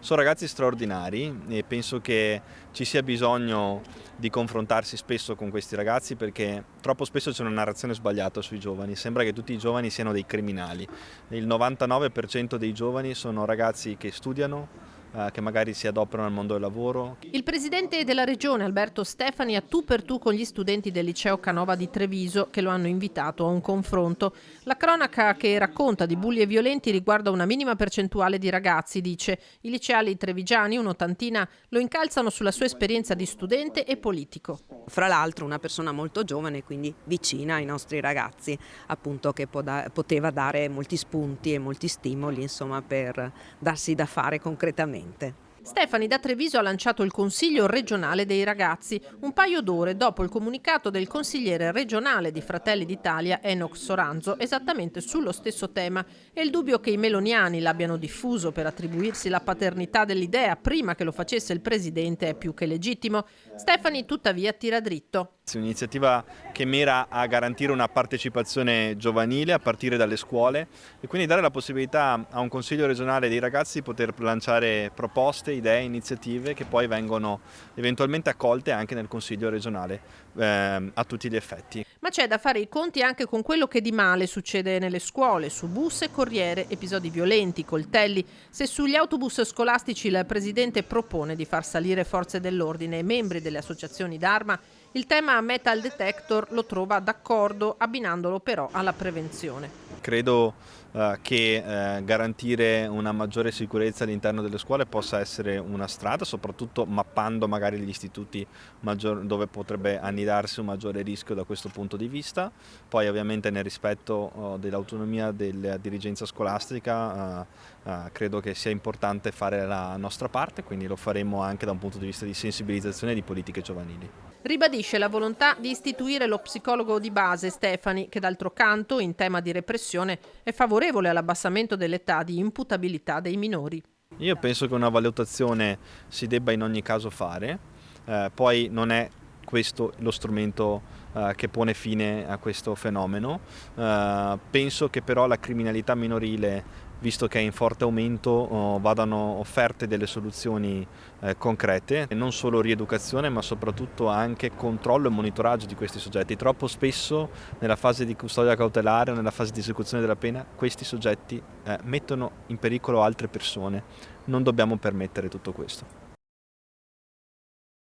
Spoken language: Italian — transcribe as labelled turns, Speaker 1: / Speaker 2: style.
Speaker 1: Sono ragazzi straordinari e penso che ci sia bisogno di confrontarsi spesso con questi ragazzi perché troppo spesso c'è una narrazione sbagliata sui giovani, sembra che tutti i giovani siano dei criminali. Il 99% dei giovani sono ragazzi che studiano, che magari si adoperano al mondo del lavoro.
Speaker 2: Il presidente della regione Alberto Stefani a tu per tu con gli studenti del liceo Canova di Treviso che lo hanno invitato a un confronto. La cronaca che racconta di bulli e violenti riguarda una minima percentuale di ragazzi, dice. I liceali trevigiani, un'ottantina, lo incalzano sulla sua esperienza di studente e politico.
Speaker 3: Fra l'altro una persona molto giovane, quindi vicina ai nostri ragazzi, appunto, che poteva dare molti spunti e molti stimoli, insomma, per darsi da fare concretamente.
Speaker 2: Stefani da Treviso ha lanciato il Consiglio regionale dei ragazzi, un paio d'ore dopo il comunicato del consigliere regionale di Fratelli d'Italia Enoch Soranzo, esattamente sullo stesso tema, e il dubbio che i meloniani l'abbiano diffuso per attribuirsi la paternità dell'idea prima che lo facesse il presidente è più che legittimo. Stefani tuttavia tira dritto.
Speaker 1: È un'iniziativa che mira a garantire una partecipazione giovanile a partire dalle scuole e quindi dare la possibilità a un consiglio regionale dei ragazzi di poter lanciare proposte, idee, iniziative che poi vengono eventualmente accolte anche nel consiglio regionale a tutti gli effetti.
Speaker 2: Ma c'è da fare i conti anche con quello che di male succede nelle scuole, su bus e corriere, episodi violenti, coltelli. Se sugli autobus scolastici il presidente propone di far salire forze dell'ordine e membri delle associazioni d'arma, il tema metal detector lo trova d'accordo, abbinandolo però alla prevenzione.
Speaker 1: Credo che garantire una maggiore sicurezza all'interno delle scuole possa essere una strada, soprattutto mappando magari gli istituti dove potrebbe annidarsi un maggiore rischio da questo punto di vista. Poi ovviamente nel rispetto dell'autonomia della dirigenza scolastica credo che sia importante fare la nostra parte, quindi lo faremo anche da un punto di vista di sensibilizzazione e di politiche giovanili.
Speaker 2: Ribadisce la volontà di istituire lo psicologo di base Stefani, che d'altro canto, in tema di repressione, è favorevole all'abbassamento dell'età di imputabilità dei minori.
Speaker 1: Io penso che una valutazione si debba in ogni caso fare, poi non è questo lo strumento che pone fine a questo fenomeno. Penso che però la criminalità minorile, visto che è in forte aumento, vadano offerte delle soluzioni concrete, non solo rieducazione ma soprattutto anche controllo e monitoraggio di questi soggetti. Troppo spesso nella fase di custodia cautelare o nella fase di esecuzione della pena questi soggetti mettono in pericolo altre persone. Non dobbiamo permettere tutto questo.